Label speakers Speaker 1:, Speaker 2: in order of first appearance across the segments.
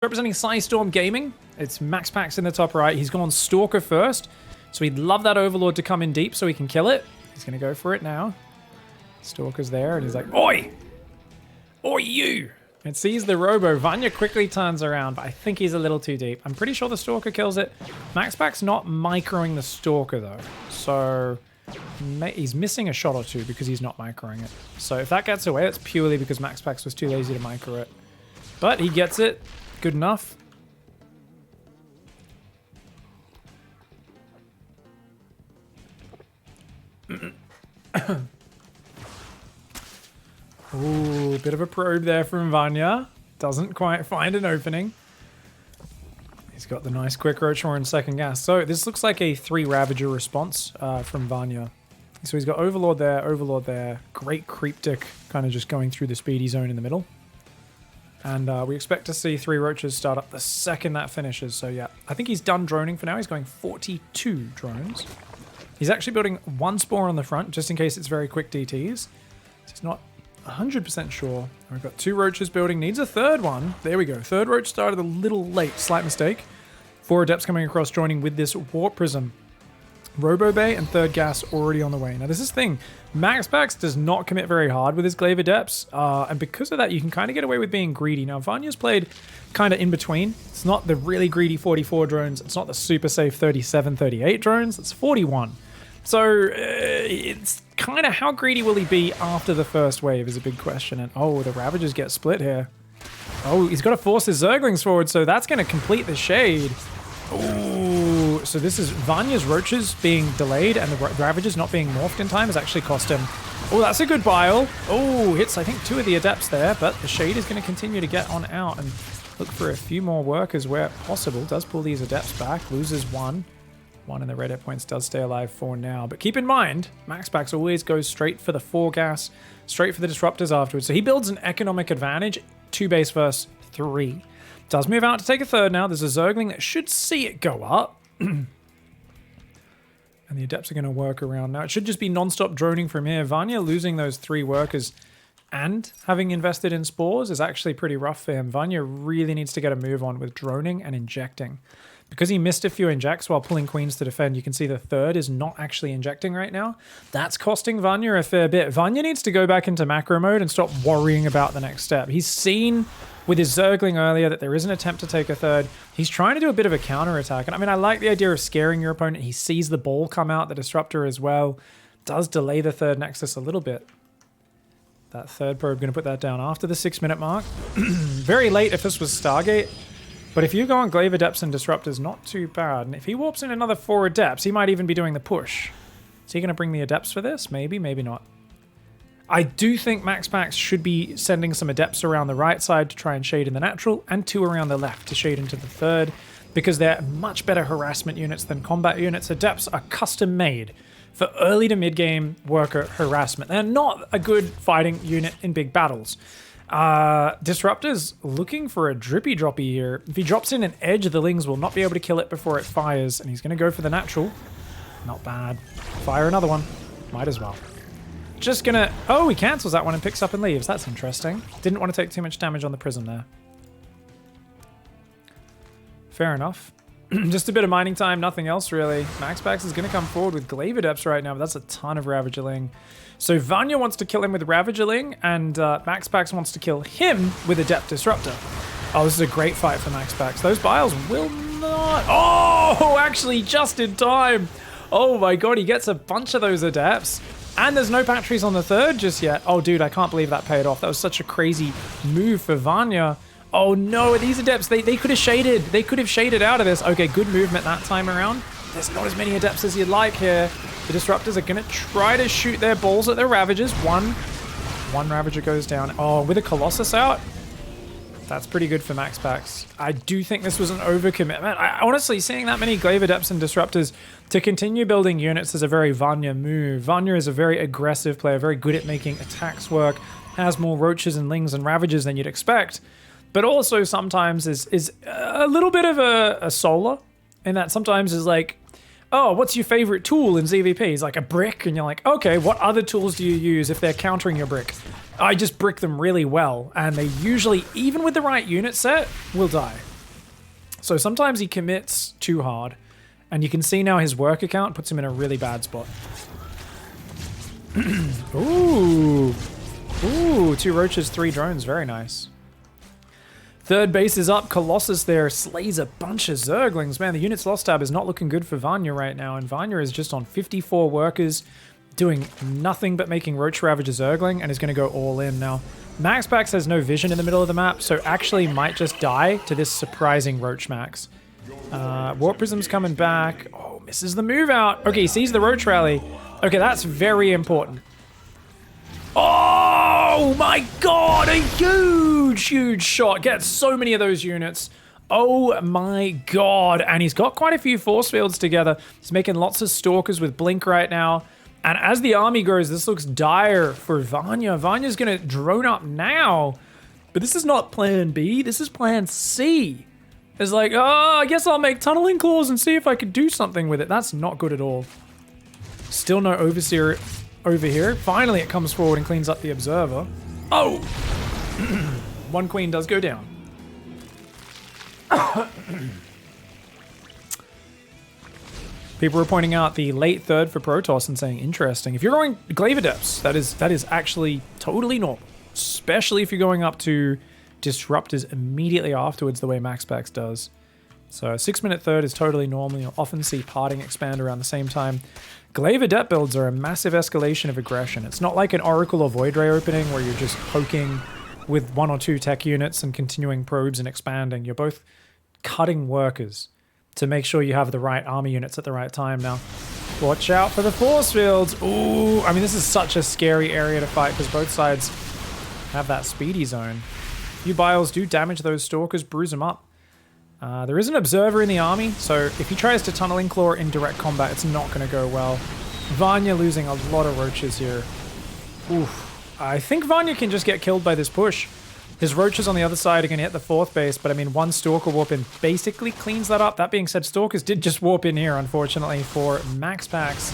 Speaker 1: Representing Storm Gaming, it's MAXPAX in the top right. He's gone Stalker first, so he'd love that Overlord to come in deep so he can kill it. He's going to go for it now. Stalker's there, and he's like, Oi! Oi, you! And sees the Robo. VANYA quickly turns around, but I think he's a little too deep. I'm pretty sure the Stalker kills it. MAXPAX not microing the Stalker, though. So he's missing a shot or two because he's not microing it. So if that gets away, it's purely because MAXPAX was too lazy to micro it. But he gets it. Good enough. Ooh, bit of a probe there from VANYA. Doesn't quite find an opening. He's got the nice quick Roachmore and second gas. So this looks like a 3 Ravager response from VANYA. So he's got Overlord there. Great Cryptic kind of just going through the speedy zone in the middle. And we expect to see 3 Roaches start up the second that finishes. So yeah, I think he's done droning for now. He's going 42 drones. He's actually building 1 Spore on the front, just in case it's very quick DTs. He's not 100% sure. We've got 2 Roaches building. Needs a 3rd one. There we go. 3rd Roach started a little late. Slight mistake. 4 Adepts coming across, joining with this Warp Prism. Robo Bay and 3rd Gas already on the way. Now this is the thing. MAXPAX does not commit very hard with his Glaive Adepts, and because of that you can kind of get away with being greedy. Now VANYA's played kind of in between. It's not the really greedy 44 drones, it's not the super safe 37, 38 drones, it's 41. So it's kind of how greedy will he be after the first wave is a big question. And oh, the Ravagers get split here. Oh, he's got to force his Zerglings forward, so that's going to complete the shade. Ooh, so this is VANYA's Roaches being delayed and the Ravagers not being morphed in time has actually cost him. Oh, that's a good bile. Oh, hits I think 2 of the Adepts there, but the shade is going to continue to get on out and look for a few more workers where possible. Does pull these Adepts back, loses 1. 1 in the red hit points, does stay alive for now. But keep in mind, MAXPAX always goes straight for the 4 gas, straight for the Disruptors afterwards. So he builds an economic advantage, 2 base versus 3. Does move out to take a 3rd now. There's a Zergling that should see it go up. And the Adepts are going to work around now. It should just be non-stop droning from here. VANYA losing those 3 workers and having invested in Spores is actually pretty rough for him. VANYA really needs to get a move on with droning and injecting. Because he missed a few injects while pulling Queens to defend, you can see the 3rd is not actually injecting right now. That's costing VANYA a fair bit. VANYA needs to go back into macro mode and stop worrying about the next step. He's seen with his Zergling earlier that there is an attempt to take a 3rd. He's trying to do a bit of a counter attack. And I mean, I like the idea of scaring your opponent. He sees the ball come out, the Disruptor as well. Does delay the 3rd Nexus a little bit. That 3rd probe going to put that down after the 6-minute mark. Very late if this was Stargate. But if you go on Glaive Adepts and Disruptors, not too bad. And if he warps in another 4 Adepts, he might even be doing the push. Is he going to bring the Adepts for this? Maybe, maybe not. I do think MAXPAX should be sending some Adepts around the right side to try and shade in the natural, and 2 around the left to shade into the 3rd, because they're much better harassment units than combat units. Adepts are custom made for early to mid-game worker harassment. They're not a good fighting unit in big battles. Disruptor's looking for a drippy droppy here. If he drops in an edge, the Lings will not be able to kill it before it fires, and he's going to go for the natural. Not bad. Fire another one. Might as well. Just gonna... Oh, he cancels that one and picks up and leaves. That's interesting. Didn't want to take too much damage on the Prism there. Fair enough. Just a bit of mining time, nothing else really. MAXPAX is going to come forward with Glaive Adepts right now, but that's a ton of Ravagerling. So VANYA wants to kill him with Ravagerling, and MAXPAX wants to kill him with Adept Disruptor. Oh, this is a great fight for MAXPAX. Those biles will not... Oh, actually just in time. Oh my god, he gets a bunch of those Adepts. And there's no batteries on the 3rd just yet. Oh, dude, I can't believe that paid off. That was such a crazy move for VANYA. Oh, no, these Adepts, they could have shaded. They could have shaded out of this. Okay, good movement that time around. There's not as many Adepts as you'd like here. The Disruptors are going to try to shoot their balls at the Ravagers. One Ravager goes down. Oh, with a Colossus out? That's pretty good for MAXPAX. I do think this was an overcommitment. Honestly, seeing that many Glaive Adepts and Disruptors to continue building units is a very VANYA move. VANYA is a very aggressive player, very good at making attacks work, has more Roaches and Lings and Ravagers than you'd expect, but also sometimes is a little bit of a solar, in that sometimes is like, oh, what's your favorite tool in ZVP? It's like a brick, and you're like, okay, what other tools do you use if they're countering your brick? I just brick them really well, and they usually, even with the right unit set, will die. So sometimes he commits too hard, and you can see now his work account puts him in a really bad spot. Ooh. Ooh, 2 roaches, 3 drones. Very nice. Third base is up. Colossus there slays a bunch of Zerglings. Man, the units lost tab is not looking good for Vanya right now, and Vanya is just on 54 workers, doing nothing but making Roach Ravager Zergling, and is going to go all in now. MAXPAX has no vision in the middle of the map, so actually might just die to this surprising Roach Max. Warp Prism's coming back. Oh, misses the move out. Okay, he sees the Roach Rally. Okay, that's very important. Oh my god, a huge shot. Gets so many of those units. Oh my god. And he's got quite a few force fields together. He's making lots of Stalkers with Blink right now. And as the army grows, this looks dire for Vanya. Vanya's going to drone up now. But this is not plan B. This is plan C. It's like, oh, I guess I'll make tunneling claws and see if I could do something with it. That's not good at all. Still no Overseer over here. Finally, it comes forward and cleans up the Observer. Oh! One queen does go down. People were pointing out the late third for Protoss and saying, interesting. If you're going Glaive Adepts, that is actually totally normal. Especially if you're going up to Disruptors immediately afterwards, the way MAXPAX does. So a 6-minute third is totally normal. You'll often see Parting expand around the same time. Glaive Adept builds are a massive escalation of aggression. It's not like an Oracle or Void Ray opening where you're just poking with 1 or 2 tech units and continuing probes and expanding. You're both cutting workers to make sure you have the right army units at the right time now. Watch out for the force fields. Ooh, I mean, this is such a scary area to fight because both sides have that speedy zone. Few Biles do damage those Stalkers, bruise them up. There is an Observer in the army, so if he tries to Tunneling Claw in direct combat, it's not going to go well. Vanya losing a lot of roaches here. Oof. I think Vanya can just get killed by this push. His roaches on the other side are going to hit the 4th base, but I mean, 1 Stalker warp in basically cleans that up. That being said, Stalkers did just warp in here, unfortunately, for MAXPAX.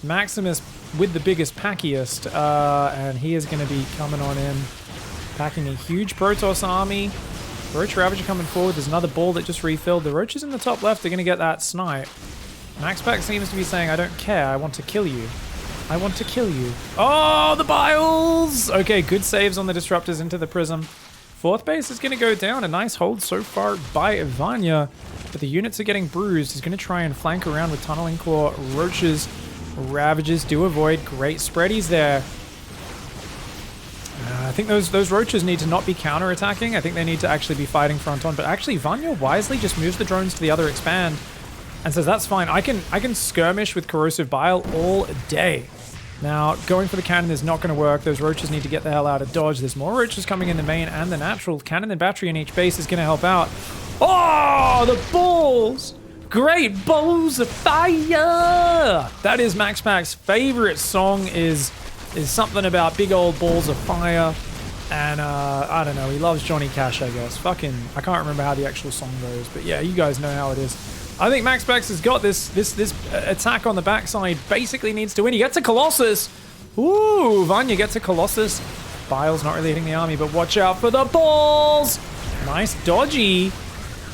Speaker 1: Maximus with the biggest packiest, and he is going to be coming on in, packing a huge Protoss army. Roach Ravager coming forward. There's another ball that just refilled. The roaches in the top left are going to get that snipe. MAXPAX seems to be saying, I don't care. I want to kill you. I want to kill you. Oh, the Biles! Okay, good saves on the Disruptors into the Prism. 4th base is going to go down. A nice hold so far by Vanya. But the units are getting bruised. He's going to try and flank around with Tunneling Claw. Roaches, Ravagers do avoid. Great spreadies there. I think those roaches need to not be counter-attacking. I think they need to actually be fighting front on. But actually, Vanya wisely just moves the drones to the other expand and says, that's fine. I can skirmish with Corrosive Bile all day. Now, going for the cannon is not going to work. Those roaches need to get the hell out of dodge. There's more roaches coming in the main and the natural. Cannon and battery in each base is going to help out. Oh, the balls! Great balls of fire! That is MAXPAX's favorite song is something about big old balls of fire. And, I don't know, he loves Johnny Cash, I guess. Fucking, I can't remember how the actual song goes, but yeah, you guys know how it is. I think MAXPAX has got this attack on the backside, basically needs to win. He gets a Colossus. Ooh, Vanya gets a Colossus. Bile's not really hitting the army, but watch out for the balls. Nice dodgy.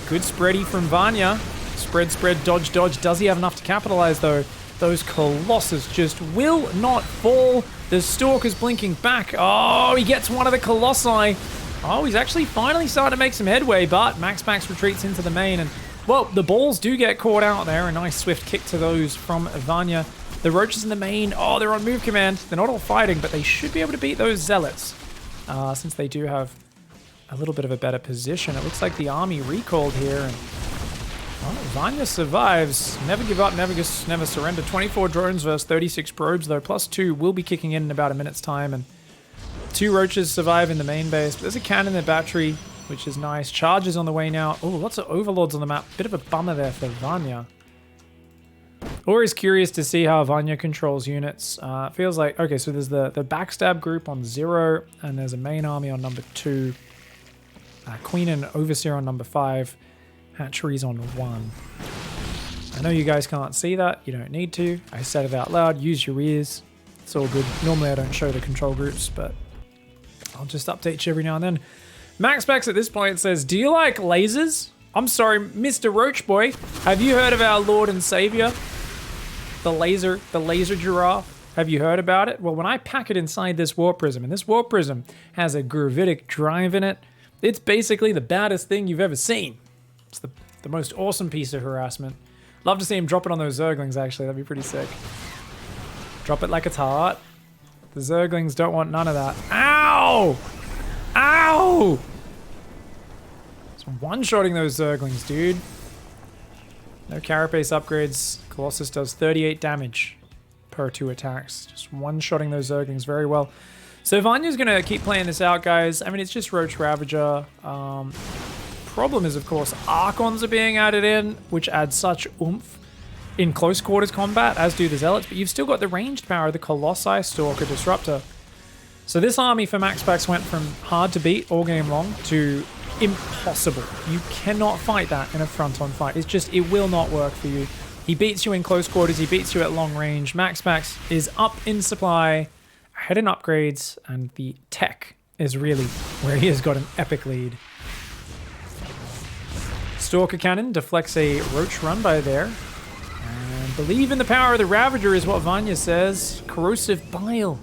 Speaker 1: Good spready from Vanya. Spread, dodge. Does he have enough to capitalize, though? Those Colossus just will not fall. The Stalker's blinking back. Oh, he gets one of the Colossi. Oh, he's actually finally starting to make some headway, but MAXPAX retreats into the main, and well, the balls do get caught out there. A nice swift kick to those from Vanya. The roaches in the main, oh, they're on move command. They're not all fighting, but they should be able to beat those zealots since they do have a little bit of a better position. It looks like the army recalled here, and well, Vanya survives. Never give up, never surrender. 24 drones versus 36 probes, though. +2 will be kicking in about a minute's time, and 2 roaches survive in the main base. But there's a cannon and battery, which is nice. Charges on the way now. Oh, lots of overlords on the map. Bit of a bummer there for Vanya. Always curious to see how Vanya controls units. Feels like, okay, so there's the backstab group on 0, and there's a main army on number 2. Queen and Overseer on number 5. Hatcheries on 1. I know you guys can't see that. You don't need to. I said it out loud. Use your ears. It's all good. Normally I don't show the control groups, but I'll just update you every now and then. MAXPAX at this point says, do you like lasers? I'm sorry, Mr. Roach Boy. Have you heard of our Lord and Savior? The laser giraffe. Have you heard about it? Well, when I pack it inside this warp prism, and this warp prism has a gravitic drive in it, it's basically the baddest thing you've ever seen. It's the most awesome piece of harassment. Love to see him drop it on those Zerglings, actually. That'd be pretty sick. Drop it like it's hot. The Zerglings don't want none of that. Ow! Ow! It's one-shotting those Zerglings, dude. No carapace upgrades. Colossus does 38 damage per 2 attacks. Just one-shotting those Zerglings very well. So Vanya's going to keep playing this out, guys. I mean, it's just Roach Ravager. Problem is, of course, Archons are being added in, which adds such oomph in close quarters combat, as do the Zealots. But you've still got the ranged power of the Colossi, Stalker, Disruptor. So this army for MAXPAX went from hard to beat all game long to impossible. You cannot fight that in a front-on fight. It's just, it will not work for you. He beats you in close quarters, he beats you at long range. MAXPAX is up in supply, ahead in upgrades, and the tech is really where he has got an epic lead. Stalker Cannon deflects a Roach run by there. And believe in the power of the Ravager is what Vanya says. Corrosive Bile.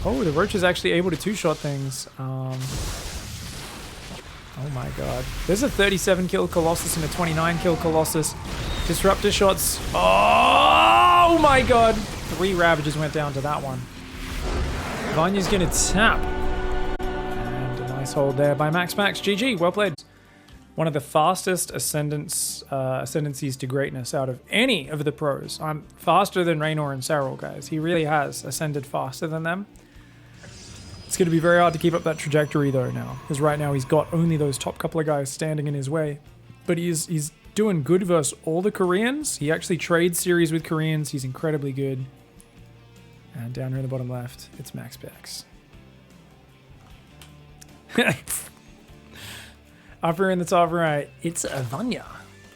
Speaker 1: Oh, the Roach is actually able to two-shot things. Oh my god. There's a 37 kill Colossus and a 29 kill Colossus. Disruptor shots. Oh my god. 3 Ravagers went down to that one. Vanya's gonna tap. And a nice hold there by MAXPAX. GG, well played. One of the fastest ascendancies to greatness out of any of the pros. I'm faster than Raynor and Serral, guys. He really has ascended faster than them. It's going to be very hard to keep up that trajectory though now, because right now he's got only those top couple of guys standing in his way. But he's doing good versus all the Koreans. He actually trades series with Koreans. He's incredibly good. And down here in the bottom left, it's MAXPAX. Up here in the top right, it's Vanya.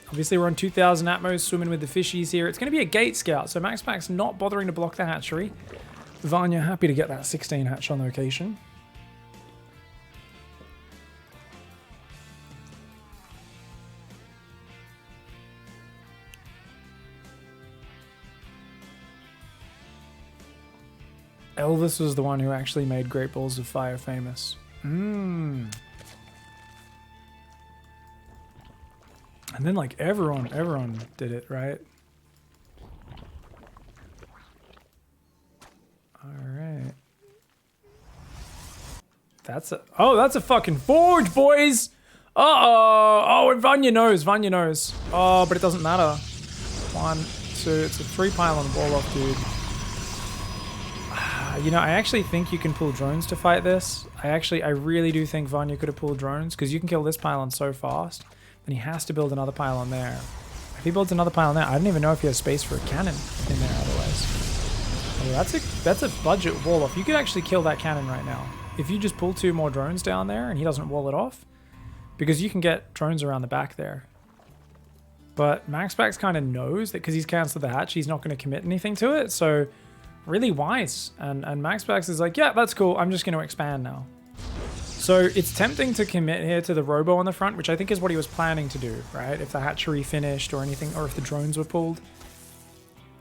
Speaker 1: Obviously we're on 2000 Atmos, swimming with the fishies here. It's going to be a gate scout, so MAXPAX not bothering to block the hatchery. Vanya happy to get that 16 hatch on location. Elvis was the one who actually made Great Balls of Fire famous. And then like everyone did it, right? Alright. That's a fucking forge, boys! Uh-oh! Oh, and Vanya knows. Oh, but it doesn't matter. 1, 2, it's a 3 pylon ball off, dude. You know, I actually think you can pull drones to fight this. I really do think Vanya could have pulled drones, because you can kill this pylon so fast. Then he has to build another pylon there. If he builds another pylon there, I don't even know if he has space for a cannon in there otherwise. Oh, that's a budget wall off. You could actually kill that cannon right now. If you just pull 2 more drones down there and he doesn't wall it off. Because you can get drones around the back there. But MAXPAX kind of knows that because he's cancelled the hatch, he's not going to commit anything to it. So, really wise. And MAXPAX is like, yeah, that's cool. I'm just going to expand now. So, it's tempting to commit here to the robo on the front, which I think is what he was planning to do, right? If the hatchery finished or anything, or if the drones were pulled.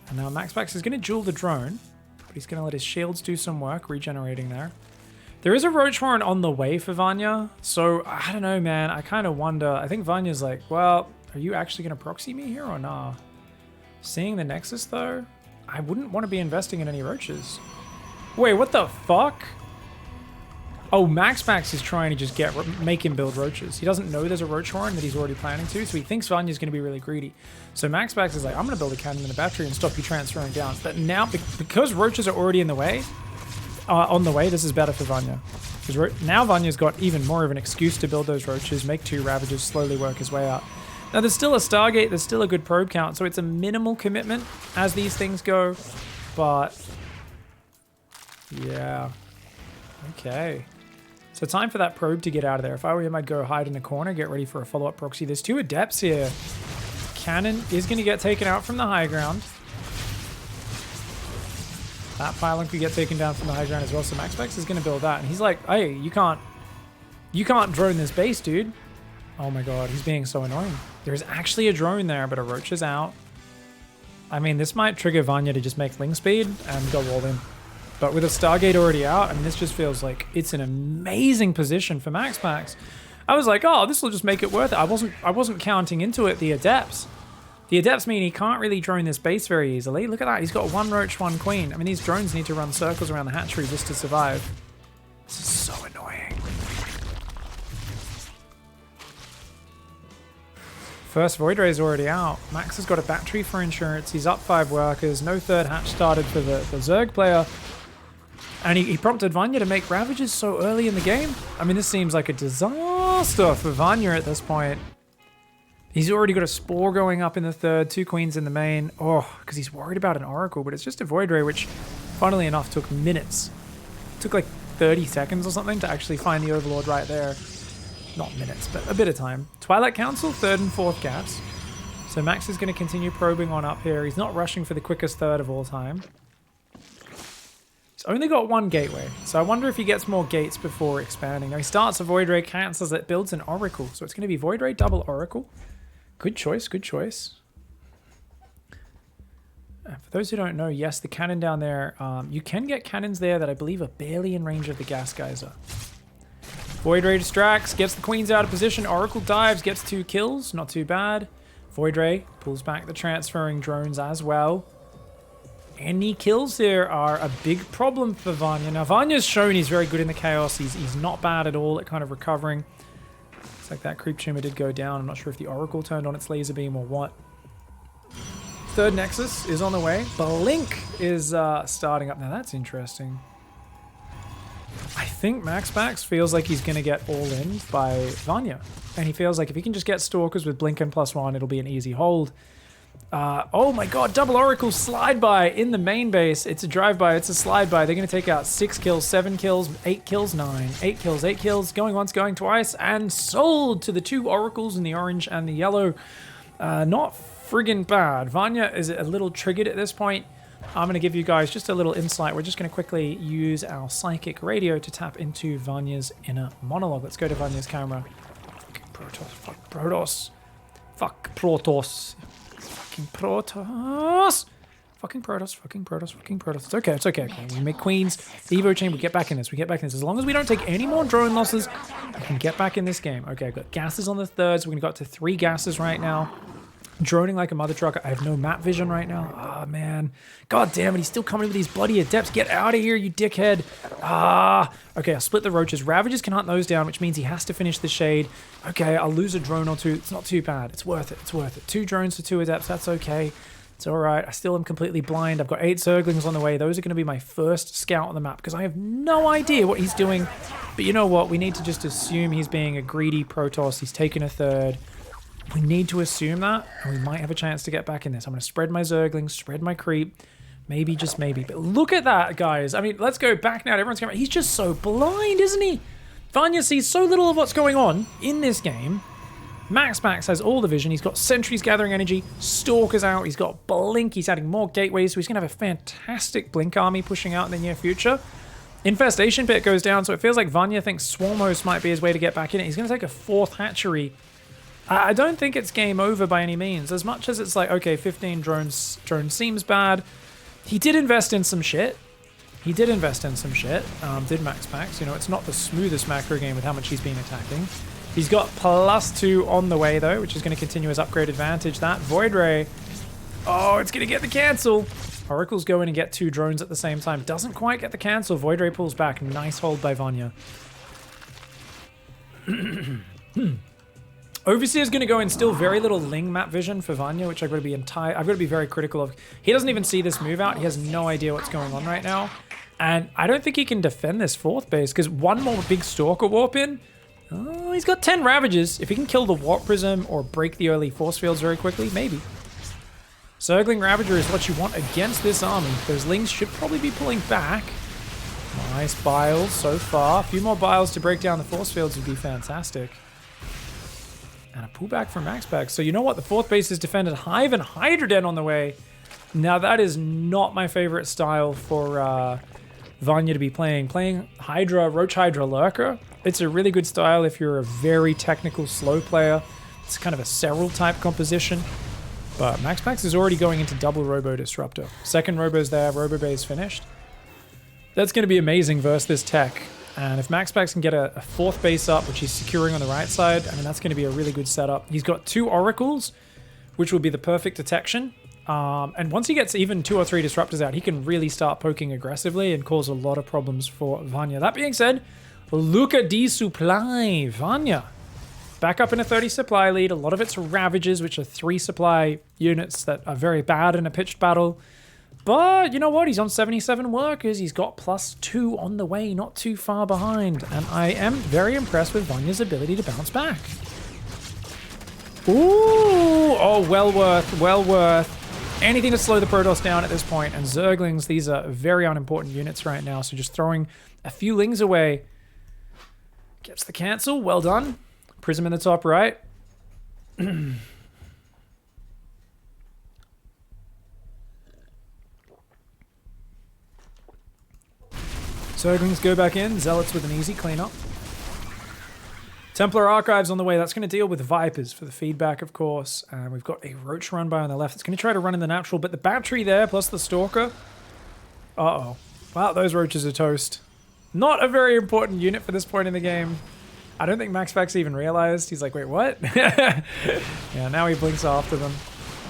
Speaker 1: And now MAXPAX is going to duel the drone, but he's going to let his shields do some work, regenerating there. There is a Roach Warren on the way for Vanya, so I don't know, man. I kind of wonder. I think Vanya's like, well, are you actually going to proxy me here or nah? Seeing the Nexus, though, I wouldn't want to be investing in any Roaches. Wait, what the fuck? Oh, MAXPAX is trying to just make him build Roaches. He doesn't know there's a Roach Warren that he's already planning to, so he thinks Vanya's going to be really greedy. So MAXPAX is like, I'm going to build a cannon and a battery and stop you transferring down. But now, because Roaches are already in the way, on the way, this is better for Vanya. Because now Vanya's got even more of an excuse to build those Roaches, make 2 Ravagers, slowly work his way out. Now, there's still a Stargate, there's still a good probe count, so it's a minimal commitment as these things go. But, yeah. Okay. So time for that probe to get out of there. If I were him, I'd go hide in the corner, get ready for a follow-up proxy. There's 2 Adepts here. Cannon is going to get taken out from the high ground. That pylon could get taken down from the high ground as well, so MAXPAX is going to build that. And he's like, hey, you can't drone this base, dude. Oh my god, he's being so annoying. There's actually a drone there, but a roach is out. I mean, this might trigger VANYA to just make Ling speed and go all in. But with a Stargate already out, I mean, this just feels like it's an amazing position for MAXPAX. I was like, oh, this will just make it worth it. I wasn't counting into it the Adepts. The Adepts mean he can't really drone this base very easily. Look at that, he's got 1 roach, 1 queen. I mean, these drones need to run circles around the hatchery just to survive. This is so annoying. First Void Ray is already out. Max has got a battery for insurance. He's up 5 workers. No third hatch started for the Zerg player. And he prompted VANYA to make Ravages so early in the game. I mean, this seems like a disaster for VANYA at this point. He's already got a Spore going up in the 3rd, 2 queens in the main. Oh, because he's worried about an Oracle, but it's just a Void Ray, which, funnily enough, took minutes. It took like 30 seconds or something to actually find the Overlord right there. Not minutes, but a bit of time. Twilight Council, 3rd and 4th gaps. So Max is going to continue probing on up here. He's not rushing for the quickest 3rd of all time. He's only got 1 gateway, so I wonder if he gets more gates before expanding. Now he starts a Void Ray, cancels it, builds an Oracle. So it's going to be Void Ray, double Oracle. Good choice, good choice. For those who don't know, yes, the cannon down there, you can get cannons there that I believe are barely in range of the Gas Geyser. Void Ray distracts, gets the queens out of position. Oracle dives, gets 2 kills. Not too bad. Void Ray pulls back the transferring drones as well. Any kills here are a big problem for VANYA. Now, VANYA's shown he's very good in the chaos. He's not bad at all at kind of recovering. Looks like that creep tumor did go down. I'm not sure if the Oracle turned on its laser beam or what. 3rd Nexus is on the way. Blink is starting up. Now, that's interesting. I think MAXPAX feels like he's going to get all in by VANYA. And he feels like if he can just get Stalkers with Blink and +1, it'll be an easy hold. Oh my god, double Oracle slide by in the main base. It's a drive-by, it's a slide-by. They're going to take out 6 kills, 7 kills, 8 kills, 9. 8 kills, 8 kills, going once, going twice, and sold to the 2 Oracles in the orange and the yellow. Not friggin' bad. VANYA is a little triggered at this point. I'm going to give you guys just a little insight. We're just going to quickly use our Psychic Radio to tap into VANYA's inner monologue. Let's go to VANYA's camera. Fucking Protoss. Fuck Protoss. Fuck Protoss. Fucking Protoss. Fucking Protoss. Fucking Protoss. Fucking Protoss. It's okay. It's okay. We make queens. The Evo chain. We get back in this. We get back in this. As long as we don't take any more drone losses, we can get back in this game. Okay, I've got gases on the 3rd. So we're going to go up to 3 gases right now. Droning like a mother trucker. I have no map vision right now. Ah, oh, man. God damn it. He's still coming with these bloody Adepts. Get out of here, you dickhead. Ah. Okay, I'll split the Roaches. Ravages can hunt those down, which means he has to finish the Shade. Okay, I'll lose a drone or 2. It's not too bad. It's worth it. It's worth it. 2 drones for 2 Adepts. That's okay. It's all right. I still am completely blind. I've got 8 Zerglings on the way. Those are going to be my first scout on the map because I have no idea what he's doing. But you know what? We need to just assume he's being a greedy Protoss. He's taken a 3rd. We need to assume that, and we might have a chance to get back in this. I'm going to spread my Zerglings, spread my creep. Maybe, just maybe. But look at that, guys. I mean, let's go back now. Everyone's going, he's just so blind, isn't he? VANYA sees so little of what's going on in this game. MAXPAX has all the vision. He's got Sentries gathering energy. Stalkers out. He's got Blink. He's adding more gateways. So he's going to have a fantastic Blink army pushing out in the near future. Infestation Pit goes down, so it feels like VANYA thinks Swarm Host might be his way to get back in it. He's going to take a 4th hatchery. I don't think it's game over by any means. As much as it's like, okay, 15 drones seems bad. He did invest in some shit. Did MAXPAX. You know, it's not the smoothest macro game with how much he's been attacking. He's got +2 on the way, though, which is going to continue his upgrade advantage. That Void Ray, oh, it's going to get the cancel. Oracles go in and get 2 drones at the same time. Doesn't quite get the cancel. Void Ray pulls back. Nice hold by VANYA. Overseer's going to go in, still very little Ling map vision for VANYA, which I've got to be very critical of. He doesn't even see this move out. He has no idea what's going on right now. And I don't think he can defend this 4th base, because one more big Stalker warp in. Oh, he's got 10 Ravages. If he can kill the Warp Prism or break the early Force Fields very quickly, maybe. Zergling Ravager is what you want against this army. Those Lings should probably be pulling back. Nice Biles so far. A few more Biles to break down the Force Fields would be fantastic. And a pullback from MAXPAX. So you know what? The 4th base is defended. Hive and Hydra Den on the way. Now that is not my favorite style for VANYA to be playing. Playing Hydra, Roach Hydra Lurker. It's a really good style if you're a very technical slow player. It's kind of a Serral type composition. But MAXPAX is already going into double Robo Disruptor. Second Robo's there, Robo Bay's finished. That's going to be amazing versus this tech. And if MAXPAX can get a fourth base up, which he's securing on the right side, I mean, that's going to be a really good setup. He's got 2 Oracles, which will be the perfect detection. And once he gets even 2 or 3 Disruptors out, he can really start poking aggressively and cause a lot of problems for VANYA. That being said, look at the supply. VANYA back up in a 30 supply lead. A lot of it's Ravagers, which are 3 supply units that are very bad in a pitched battle. But you know what? He's on 77 workers. He's got +2 on the way, not too far behind. And I am very impressed with VANYA's ability to bounce back. Ooh! Oh, well worth. Anything to slow the Protoss down at this point. And Zerglings, these are very unimportant units right now. So just throwing a few Lings away gets the cancel. Well done. Prism in the top right. Zerglings go back in. Zealots with an easy cleanup. Templar Archives on the way. That's going to deal with Vipers for the feedback, of course. And we've got a Roach run by on the left. It's going to try to run in the natural, but the battery there, plus the Stalker. Uh-oh. Wow, those Roaches are toast. Not a very important unit for this point in the game. I don't think MAXPAX even realized. He's like, wait, what? Yeah, now he blinks after them.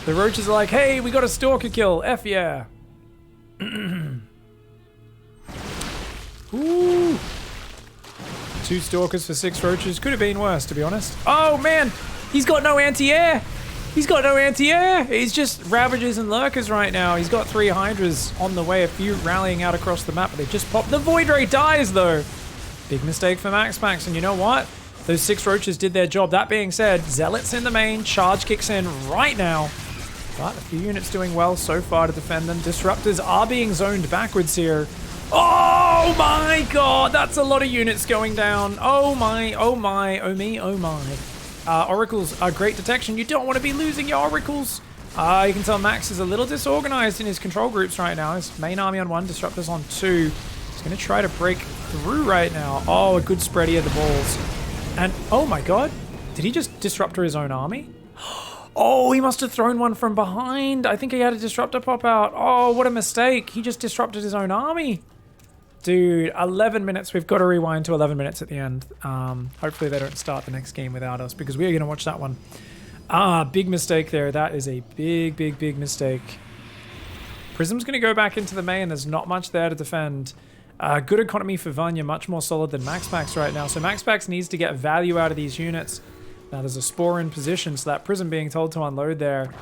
Speaker 1: The Roaches are like, hey, we got a Stalker kill. F yeah. Ooh. 2 Stalkers for 6 Roaches. Could have been worse, to be honest. Oh, man. He's got no anti-air. He's just Ravagers and Lurkers right now. He's got 3 Hydras on the way. A few rallying out across the map, but they just popped. The Void Ray dies, though. Big mistake for MAXPAX. And you know what? Those 6 Roaches did their job. That being said, Zealots in the main. Charge kicks in right now. But a few units doing well so far to defend them. Disruptors are being zoned backwards here. Oh my god, that's a lot of units going down. Oh my, oh my, oh me, oh my. Oracles are great detection. You don't want to be losing your Oracles. You can tell Max is a little disorganized in his control groups right now. His main army on 1, Disruptors on 2. He's going to try to break through right now. Oh, a good spready of the balls. And, oh my god, did he just Disruptor his own army? Oh, he must have thrown one from behind. I think he had a Disruptor pop out. Oh, what a mistake. He just disrupted his own army. Dude, 11 minutes. We've got to rewind to 11 minutes at the end. Hopefully they don't start the next game without us because we are going to watch that one. Big mistake there. That is a big mistake. Prism's going to go back into the main. There's not much there to defend. Good economy for VANYA, much more solid than MAXPAX right now. So MAXPAX needs to get value out of these units. Now there's a Spore in position, so that Prism being told to unload there.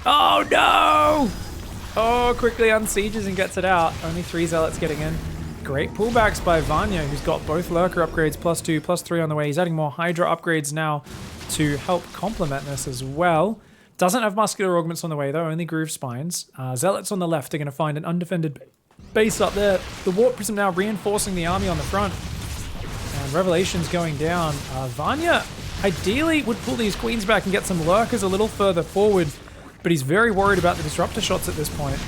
Speaker 1: Oh no! Oh, quickly unsieges and gets it out. Only 3 Zealots getting in. Great pullbacks by VANYA, who's got both Lurker upgrades, +2, +3 on the way. He's adding more Hydra upgrades now to help complement this as well. Doesn't have Muscular Augments on the way, though, only Groove Spines. Zealots on the left are going to find an undefended base up there. The Warp Prism now reinforcing the army on the front. And Revelation's going down. VANYA ideally would pull these Queens back and get some Lurkers a little further forward, but he's very worried about the Disruptor shots at this point.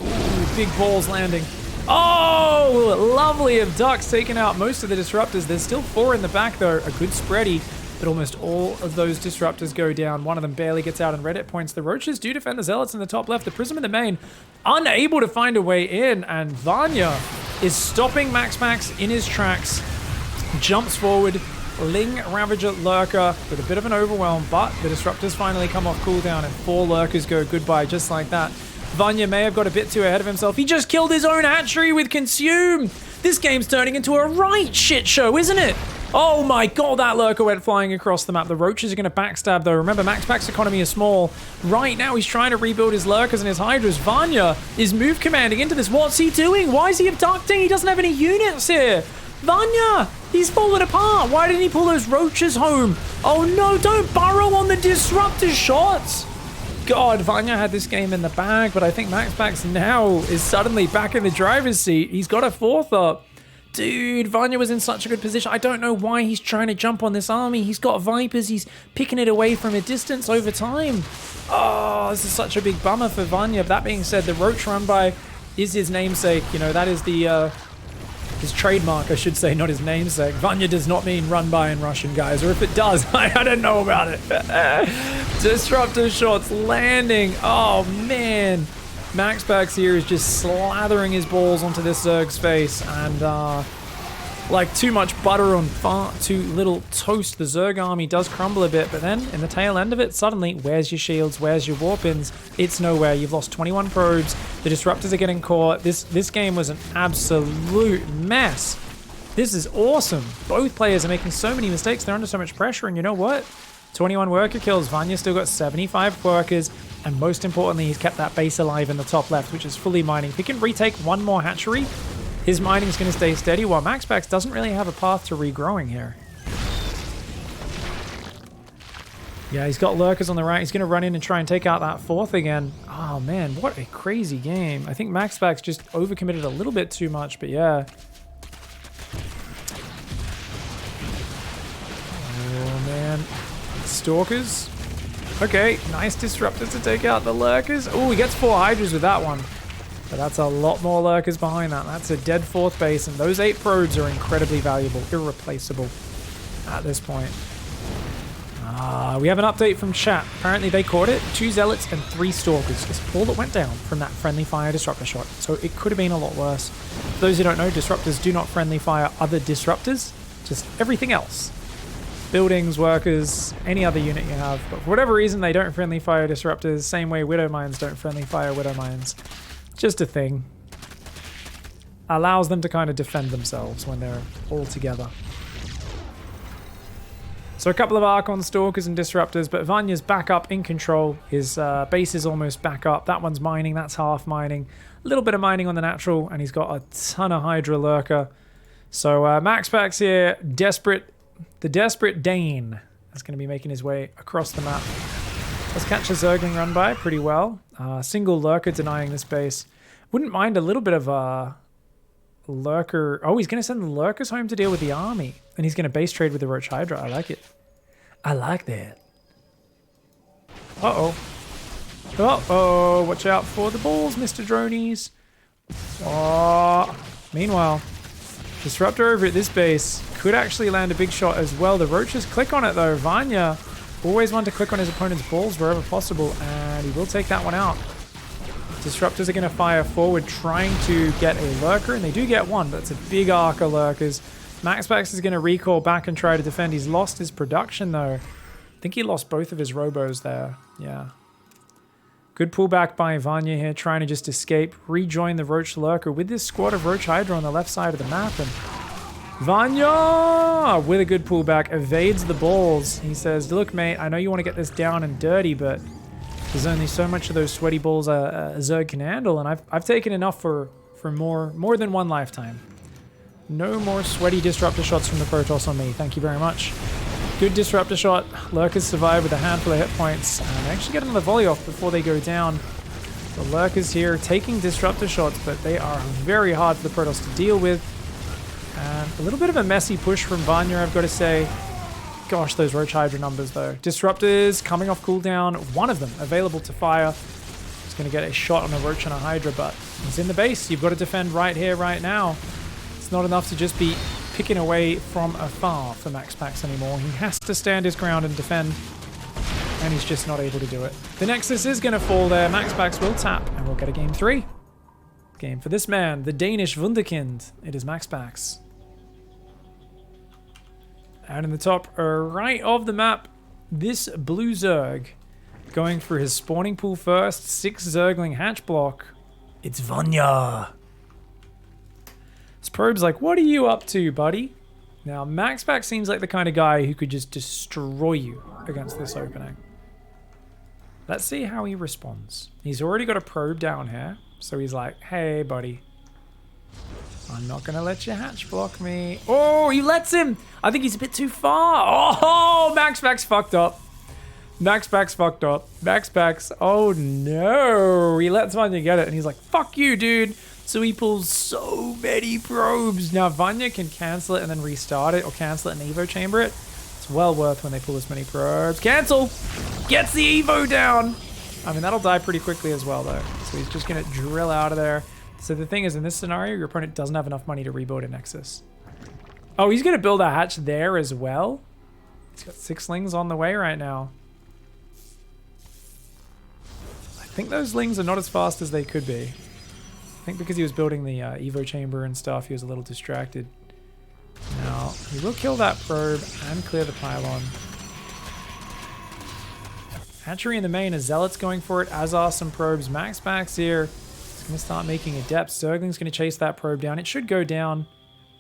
Speaker 1: Ooh, big balls landing. Oh, lovely of Ducks taking out most of the Disruptors. There's still 4 in the back, though. A good spready, but almost all of those Disruptors go down. One of them barely gets out, and Reddit points. The Roaches do defend the Zealots in the top left. The Prism in the main, unable to find a way in, and VANYA is stopping MAXPAX in his tracks. Jumps forward. Ling, Ravager, Lurker with a bit of an overwhelm, but the Disruptors finally come off cooldown, and 4 Lurkers go goodbye just like that. VANYA may have got a bit too ahead of himself. He just killed his own hatchery with Consume. This game's turning into a right shit show, isn't it? Oh my god, that Lurker went flying across the map. The Roaches are going to backstab, though. Remember, MAXPAX's economy is small. Right now, he's trying to rebuild his Lurkers and his Hydras. VANYA is move commanding into this. What's he doing? Why is he abducting? He doesn't have any units here. VANYA, he's fallen apart. Why didn't he pull those Roaches home? Oh no, don't burrow on the Disruptor shots. God, VANYA had this game in the bag, but I think MAXPAX now is suddenly back in the driver's seat. He's got a 4th up. Dude, VANYA was in such a good position. I don't know why he's trying to jump on this army. He's got Vipers. He's picking it away from a distance over time. Oh, this is such a big bummer for VANYA. That being said, the Roach run by is his namesake. You know, that is the His trademark, I should say, not his namesake. Vanya does not mean run by in Russian, guys. Or if it does, I don't know about it. Disruptor shots landing. Oh, man. MAXPAX here is just slathering his balls onto this Zerg's face. And, like too much butter on far too little toast. The Zerg army does crumble a bit, but then in the tail end of it, suddenly, where's your shields? Where's your warpins? It's nowhere. You've lost 21 probes. The disruptors are getting caught. This game was an absolute mess. This is awesome. Both players are making so many mistakes. They're under so much pressure, and you know what? 21 worker kills. Vanya still got 75 workers, and most importantly, he's kept that base alive in the top left, which is fully mining. If he can retake one more hatchery, his mining is going to stay steady, while MAXPAX doesn't really have a path to regrowing here. Yeah, he's got lurkers on the right. He's going to run in and try and take out that fourth again. Oh, man, what a crazy game. I think MAXPAX just overcommitted a little bit too much, but yeah. Oh, man. Stalkers. Okay, nice disruptors to take out the lurkers. Oh, he gets 4 hydras with that one. But that's a lot more lurkers behind that. That's a dead fourth base, and those 8 probes are incredibly valuable, irreplaceable at this point. We have an update from chat. Apparently they caught it. 2 zealots and 3 stalkers is all that went down from that friendly fire disruptor shot. So it could have been a lot worse. For those who don't know, disruptors do not friendly fire other disruptors, just everything else. Buildings, workers, any other unit you have. But for whatever reason, they don't friendly fire disruptors, same way Widow Mines don't friendly fire Widow Mines. Just a thing. Allows them to kind of defend themselves when they're all together. So a couple of Archon Stalkers and Disruptors, but Vanya's back up in control. His base is almost back up. That one's mining, that's half mining. A little bit of mining on the natural, and he's got a ton of Hydra Lurker. So MAXPAX here, the Desperate Dane is going to be making his way across the map. Let's catch a Zergling run by pretty well. Single Lurker denying this base. Wouldn't mind a little bit of a Lurker. Oh, he's going to send the Lurkers home to deal with the army. And he's going to base trade with the Roach Hydra. I like it. I like that. Uh-oh. Uh-oh. Watch out for the balls, Mr. Dronies. Oh. Meanwhile, Disruptor over at this base could actually land a big shot as well. The Roaches click on it though. Vanya always want to click on his opponent's balls wherever possible, and he will take that one out. Disruptors are going to fire forward, trying to get a Lurker, and they do get one, but it's a big arc of Lurkers. MAXPAX is going to recall back and try to defend. He's lost his production, though. I think he lost both of his Robos there. Yeah. Good pullback by Vanya here, trying to just escape, rejoin the Roach Lurker with this squad of Roach Hydra on the left side of the map, and Vanya, with a good pullback, evades the balls. He says, look, mate, I know you want to get this down and dirty, but there's only so much of those sweaty balls a Zerg can handle, and I've taken enough for more than one lifetime. No more sweaty disruptor shots from the Protoss on me. Thank you very much. Good disruptor shot. Lurkers survive with a handful of hit points, and actually get another volley off before they go down. The Lurkers here taking disruptor shots, but they are very hard for the Protoss to deal with. And a little bit of a messy push from Vanya, I've got to say. Gosh, those Roach Hydra numbers, though. Disruptors coming off cooldown. One of them available to fire. He's going to get a shot on a Roach and a Hydra, but he's in the base. You've got to defend right here, right now. It's not enough to just be picking away from afar for MAXPAX anymore. He has to stand his ground and defend, and he's just not able to do it. The Nexus is going to fall there. MAXPAX will tap, and we'll get a game 3. Game for this man, the Danish Wunderkind. It is MAXPAX. And in the top right of the map, this blue Zerg going for his spawning pool first, 6 Zergling hatch block. It's Vanya. This probe's like, what are you up to, buddy? Now, MAXPAX seems like the kind of guy who could just destroy you against this opening. Let's see how he responds. He's already got a probe down here, so he's like, hey, buddy. I'm not going to let you hatch block me. Oh, he lets him. I think he's a bit too far. Oh, MAXPAX fucked up. MAXPAX fucked up. MAXPAX, oh no. He lets Vanya get it, and he's like, fuck you, dude. So he pulls so many probes. Now, Vanya can cancel it and then restart it, or cancel it and Evo chamber it. It's well worth when they pull this many probes. Cancel. Gets the Evo down. I mean, that'll die pretty quickly as well, though. So he's just going to drill out of there. So the thing is, in this scenario, your opponent doesn't have enough money to rebuild a Nexus. Oh, he's going to build a hatch there as well? He's got 6 lings on the way right now. I think those lings are not as fast as they could be. I think because he was building the Evo chamber and stuff, he was a little distracted. Now, he will kill that probe and clear the pylon. Hatchery in the main, a Zealot's going for it, as are some probes. MAXPAX here is going to start making adepts. Zergling's going to chase that probe down. It should go down.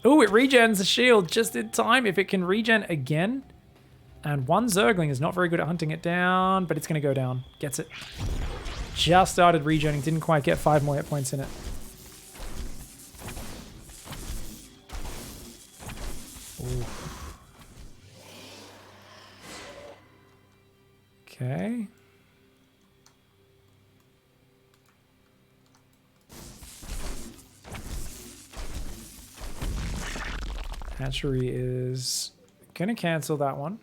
Speaker 1: Oh, it regens the shield just in time. If it can regen again. And one Zergling is not very good at hunting it down, but it's going to go down. Gets it. Just started regenning. Didn't quite get 5 more hit points in it. Ooh. Okay. Hatchery is gonna cancel that one.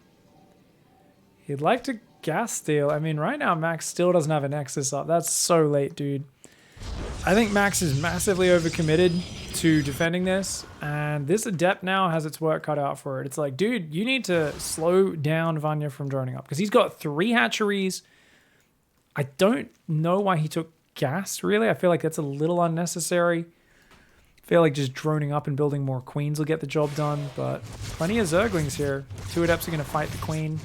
Speaker 1: He'd like to gas steal. I mean, right now Max still doesn't have a Nexus up. That's so late, dude. I think Max is massively overcommitted to defending this, and this Adept now has its work cut out for it. It's like, dude, you need to slow down VANYA from droning up, because he's got 3 hatcheries. I don't know why he took gas, really. I feel like that's a little unnecessary. I feel like just droning up and building more queens will get the job done, but plenty of Zerglings here. 2 Adepts are going to fight the queen.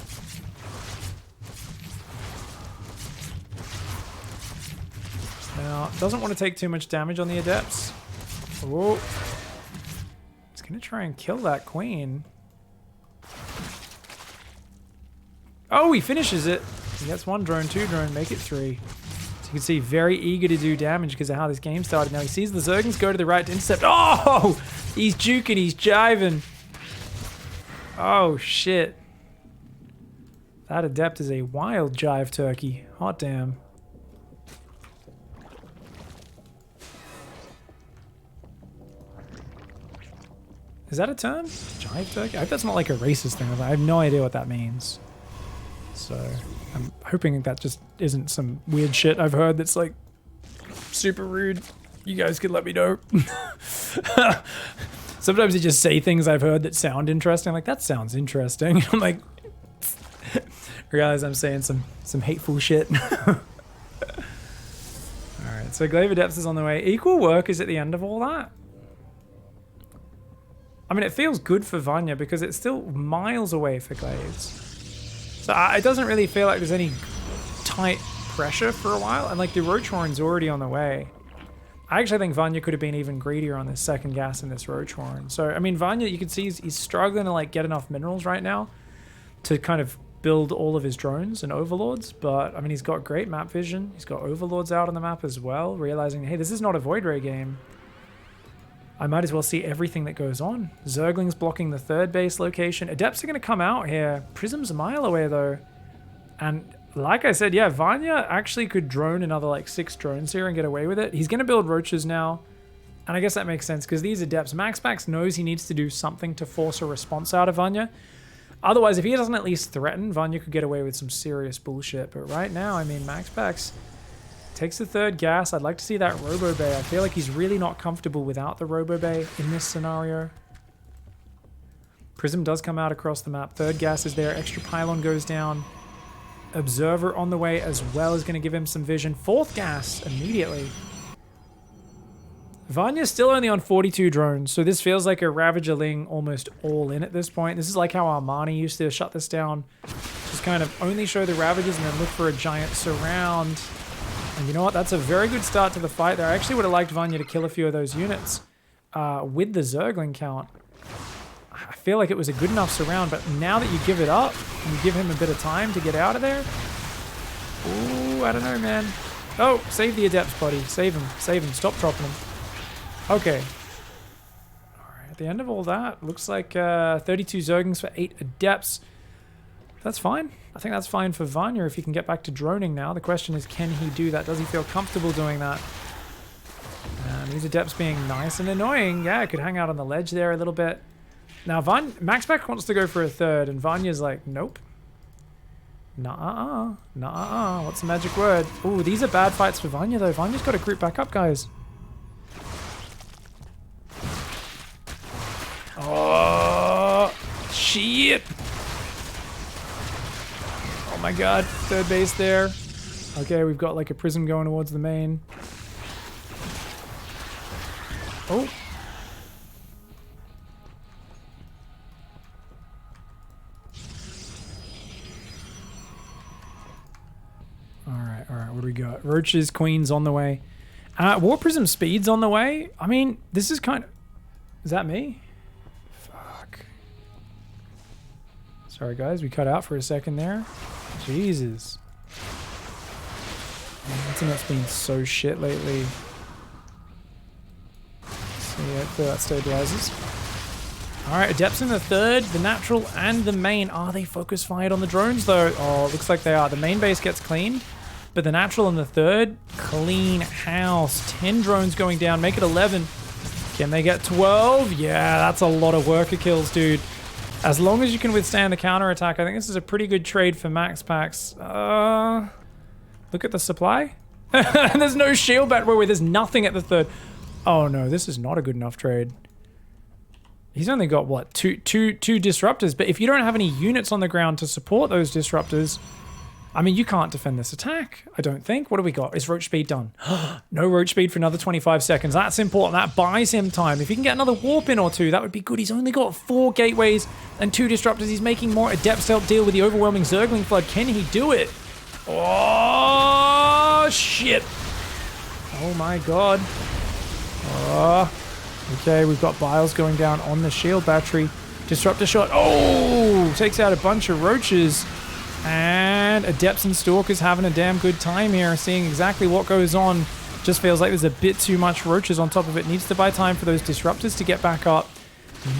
Speaker 1: Now, doesn't want to take too much damage on the Adepts. Whoa. He's going to try and kill that queen. Oh, he finishes it. He gets 1 drone, 2 drone, make it 3. So you can see, very eager to do damage because of how this game started. Now he sees the Zerglings go to the right to intercept. Oh! He's juking, he's jiving. Oh, shit. That Adept is a wild jive turkey. Hot damn. Is that a term? Jive turkey? I hope that's not like a racist thing. I have no idea what that means. So I'm hoping that just isn't some weird shit I've heard that's like super rude. You guys could let me know. Sometimes you just say things I've heard that sound interesting. I'm like, that sounds interesting. I'm like, realize I'm saying some hateful shit. Alright, so Glaive Adepts is on the way. Equal work is at the end of all that. I mean, it feels good for VANYA because it's still miles away for Glaives. So it doesn't really feel like there's any tight pressure for a while. And like the Roach Horn's already on the way. I actually think VANYA could have been even greedier on this second gas in this Roach Horn. So, I mean, VANYA, you can see he's struggling to like get enough minerals right now to kind of build all of his drones and overlords. But, I mean, he's got great map vision. He's got overlords out on the map as well, realizing, hey, this is not a Void Ray game. I might as well see everything that goes on. Zergling's blocking the 3rd base location. Adepts are going to come out here. Prism's a mile away, though. And like I said, yeah, VANYA actually could drone another like 6 drones here and get away with it. He's going to build roaches now. And I guess that makes sense because these Adepts, MAXPAX knows he needs to do something to force a response out of VANYA. Otherwise, if he doesn't at least threaten, VANYA could get away with some serious bullshit. But right now, I mean, MAXPAX takes the 3rd gas. I'd like to see that Robo Bay. I feel like he's really not comfortable without the Robo Bay in this scenario. Prism does come out across the map. 3rd gas is there. Extra pylon goes down. Observer on the way as well is going to give him some vision. 4th gas immediately. VANYA's still only on 42 drones, so this feels like a Ravager Ling almost all in at this point. This is like how Armani used to shut this down. Just kind of only show the Ravagers and then look for a giant surround. And you know what? That's a very good start to the fight there. I actually would have liked VANYA to kill a few of those units with the Zergling count. I feel like it was a good enough surround, but now that you give it up and you give him a bit of time to get out of there, ooh, I don't know, man. Oh, save the Adepts, buddy. Save him. Save him. Stop dropping him. Okay. All right, at the end of all that, looks like 32 Zerglings for 8 Adepts. That's fine. I think that's fine for VANYA if he can get back to droning now. The question is, can he do that? Does he feel comfortable doing that? And these Adepts being nice and annoying. Yeah, it could hang out on the ledge there a little bit. Now, MAXPAX wants to go for a 3rd, and VANYA's like, nope. Nuh-uh. Nuh-uh. What's the magic word? Ooh, these are bad fights for VANYA, though. VANYA's got to group back up, guys. shit. Oh my god, third base there. Okay, we've got like a prism going towards the main. Oh. Alright, what do we got? Roaches, queens on the way. War Prism speed's on the way. I mean, this is kind of... Is that me? Fuck. Sorry guys, we cut out for a second there. Jesus. Man, internet's been so shit lately. So yeah, hopefully that stabilizes. Alright, Adepts in the third, the natural and the main. Are they focus fired on the drones though? Oh, looks like they are. The main base gets cleaned, but the natural in the third, clean house. 10 drones going down, make it 11. Can they get 12? Yeah, that's a lot of worker kills, dude. As long as you can withstand the counterattack, I think this is a pretty good trade for MAXPAX. Look at the supply. There's no shield battery. Wait, there's nothing at the third. Oh no, this is not a good enough trade. He's only got, what, two disruptors, but if you don't have any units on the ground to support those disruptors, I mean, you can't defend this attack, I don't think. What do we got? Is roach speed done? No roach speed for another 25 seconds. That's important. That buys him time. If he can get another warp in or two, that would be good. He's only got 4 gateways and 2 disruptors. He's making more Adepts to help deal with the overwhelming Zergling flood. Can he do it? Oh, shit. Oh, my God. Oh. Okay, we've got Biles going down on the shield battery. Disruptor shot. Oh! Takes out a bunch of roaches. And Adepts and Stalkers having a damn good time here, seeing exactly what goes on. Just feels like there's a bit too much roaches on top of it. Needs to buy time for those disruptors to get back up.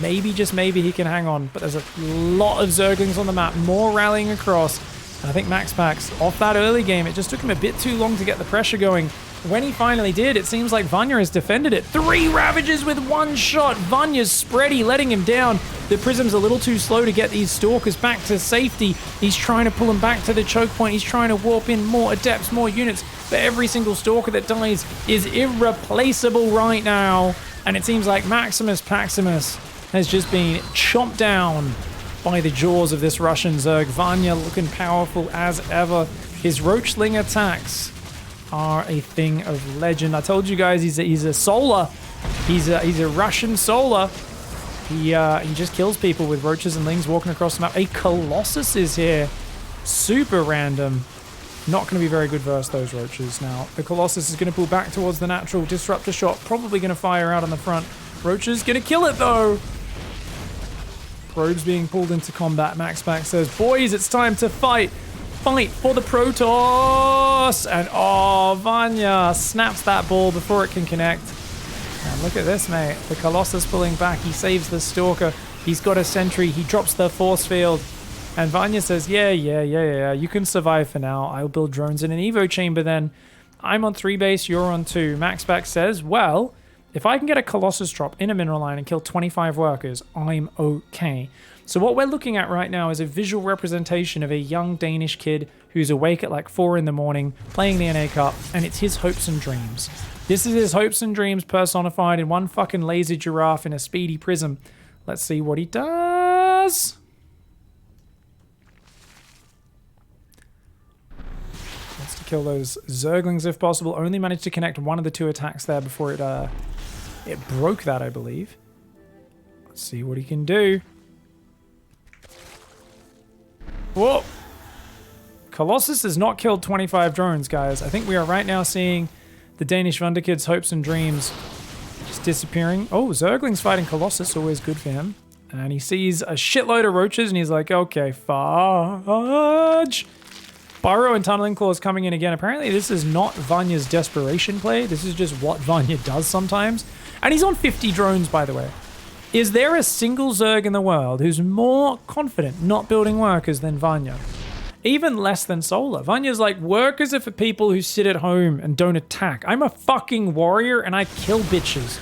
Speaker 1: Maybe, just maybe, he can hang on. But there's a lot of Zerglings on the map. More rallying across. And I think MAXPAX, off that early game, it just took him a bit too long to get the pressure going. When he finally did, it seems like VANYA has defended it. 3 Ravages with 1 shot. VANYA's spready, letting him down. The Prism's a little too slow to get these Stalkers back to safety. He's trying to pull them back to the choke point. He's trying to warp in more Adepts, more units. But every single Stalker that dies is irreplaceable right now. And it seems like Maximus Paximus has just been chomped down by the jaws of this Russian Zerg. VANYA looking powerful as ever. His Roachling attacks are a thing of legend. I told you guys he's a solar. He's a Russian solar. He just kills people with roaches and lings walking across the map. A Colossus is here. Super random. Not going to be very good versus those roaches. Now, the Colossus is going to pull back towards the natural. Disruptor shot. Probably going to fire out on the front. Roaches going to kill it, though. Probes being pulled into combat. MAXPAX says, boys, it's time to fight. Fight for the Protoss. And, oh, VANYA snaps that ball before it can connect. And look at this, mate. The Colossus pulling back. He saves the Stalker. He's got a sentry. He drops the force field. And VANYA says, yeah. You can survive for now. I'll build drones in an Evo chamber then. I'm on 3 base. You're on 2. MAXPAX says, well, if I can get a Colossus drop in a mineral line and kill 25 workers, I'm okay. So what we're looking at right now is a visual representation of a young Danish kid who's awake at like 4 in the morning playing the NA Cup, and it's his hopes and dreams. This is his hopes and dreams personified in one fucking lazy giraffe in a speedy prism. Let's see what he does. Wants to kill those Zerglings if possible. Only managed to connect one of the 2 attacks there before it broke that, I believe. Let's see what he can do. Whoa! Colossus has not killed 25 drones, guys. I think we are right now seeing the Danish Wunderkid's hopes and dreams just disappearing. Oh, Zergling's fighting Colossus, always good for him. And he sees a shitload of roaches and he's like, okay, fudge. Burrow and Tunneling Claws coming in again. Apparently this is not VANYA's desperation play. This is just what VANYA does sometimes. And he's on 50 drones, by the way. Is there a single Zerg in the world who's more confident not building workers than VANYA? Even less than Solar. VANYA's like, workers are for people who sit at home and don't attack. I'm a fucking warrior and I kill bitches.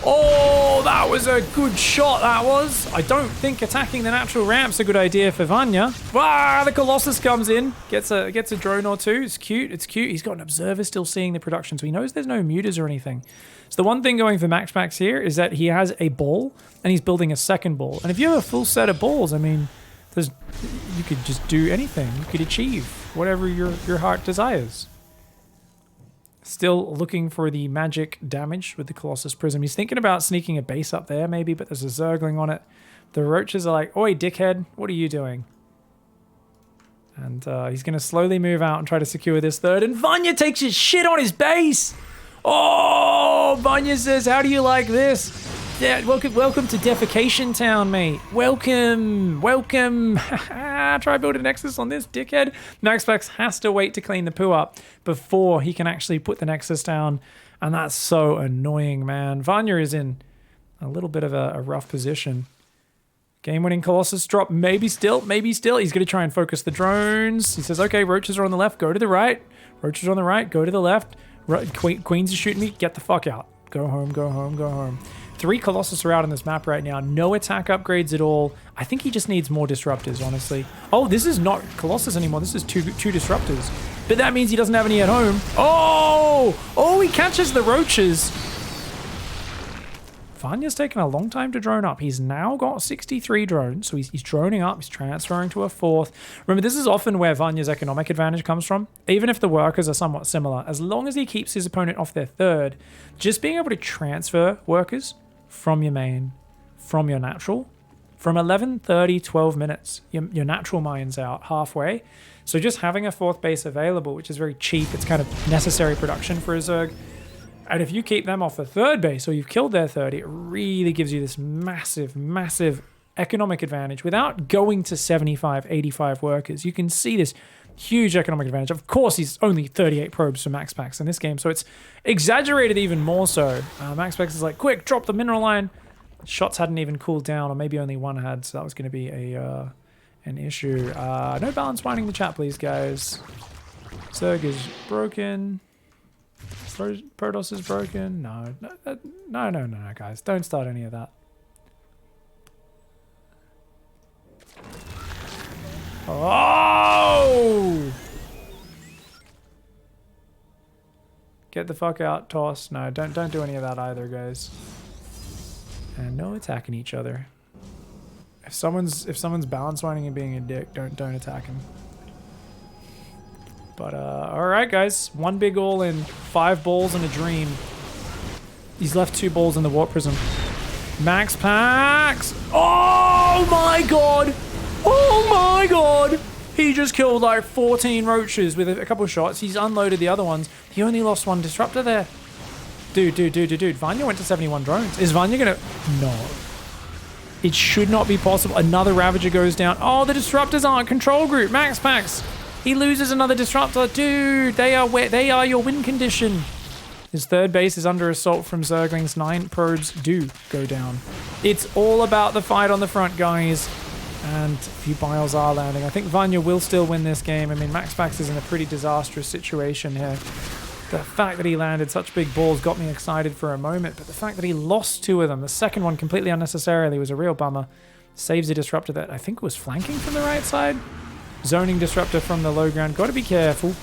Speaker 1: Oh, that That was a good shot, that was. I don't think attacking the natural ramp's a good idea for Vanya. Ah, the Colossus comes in, gets a drone or two. It's cute, it's cute. He's got an observer still seeing the production, so he knows there's no mutas or anything. So the one thing going for MAXPAX here is that he has a ball, and he's building a second ball. And if you have a full set of balls, I mean, you could just do anything. You could achieve whatever your heart desires. Still looking for the magic damage with the Colossus Prism. He's thinking about sneaking a base up there maybe, but there's a Zergling on it. The roaches are like, oi, dickhead, what are you doing? And he's going to slowly move out and try to secure this third. And Vanya takes his shit on his base. Oh, Vanya says, how do you like this? Yeah, welcome to Defecation Town, mate. Welcome. Try building a Nexus on this, dickhead. MAXPAX has to wait to clean the poo up before he can actually put the Nexus down. And that's so annoying, man. Vanya is in a little bit of a rough position. Game-winning Colossus drop. Maybe still. He's going to try and focus the drones. He says, okay, roaches are on the left. Go to the right. Roaches are on the right. Go to the left. Queens are shooting me. Get the fuck out. Go home. 3 Colossus are out on this map right now. No attack upgrades at all. I think he just needs more disruptors, honestly. Oh, this is not Colossus anymore. This is two disruptors. But that means he doesn't have any at home. Oh, he catches the roaches. Vanya's taken a long time to drone up. He's now got 63 drones, so he's droning up. He's transferring to a 4th. Remember, this is often where Vanya's economic advantage comes from. Even if the workers are somewhat similar, as long as he keeps his opponent off their 3rd, just being able to transfer workers from your main, from your natural, from 11, 30, 12 minutes, your natural mine's out halfway. So just having a 4th base available, which is very cheap, it's kind of necessary production for a Zerg. And if you keep them off the 3rd base, or you've killed their 3rd, it really gives you this massive economic advantage without going to 75, 85 workers. You can see this huge economic advantage. Of course, he's only 38 probes for MAXPAX in this game, so it's exaggerated even more so. MAXPAX is like, quick, drop the mineral line. Shots hadn't even cooled down, or maybe only one had, so that was going to be an issue. No balance winding the chat, please, guys. Zerg is broken. Protoss is broken. No, guys. Don't start any of that. Oh! Get the fuck out, toss. No, don't do any of that either, guys. And no attacking each other. If someone's balance winding and being a dick, don't attack him. But, alright guys, 1 big all in, 5 balls and a dream. He's left 2 balls in the warp prism. MAXPAX! Oh my god! Oh my god! He just killed like 14 roaches with a couple of shots. He's unloaded the other ones. He only lost 1 disruptor there. Dude. Vanya went to 71 drones. Is Vanya gonna... No. It should not be possible. Another Ravager goes down. Oh, the disruptors aren't control group. MAXPAX! He loses another disruptor. Dude, they are your win condition. His 3rd base is under assault from Zerglings. 9 probes do go down. It's all about the fight on the front, guys. And a few biles are landing. I think Vanya will still win this game. I mean, MAXPAX is in a pretty disastrous situation here. The fact that he landed such big balls got me excited for a moment, but the fact that he lost 2 of them, the second one completely unnecessarily, was a real bummer. Saves a disruptor that I think was flanking from the right side. Zoning disruptor from the low ground. Got to be careful.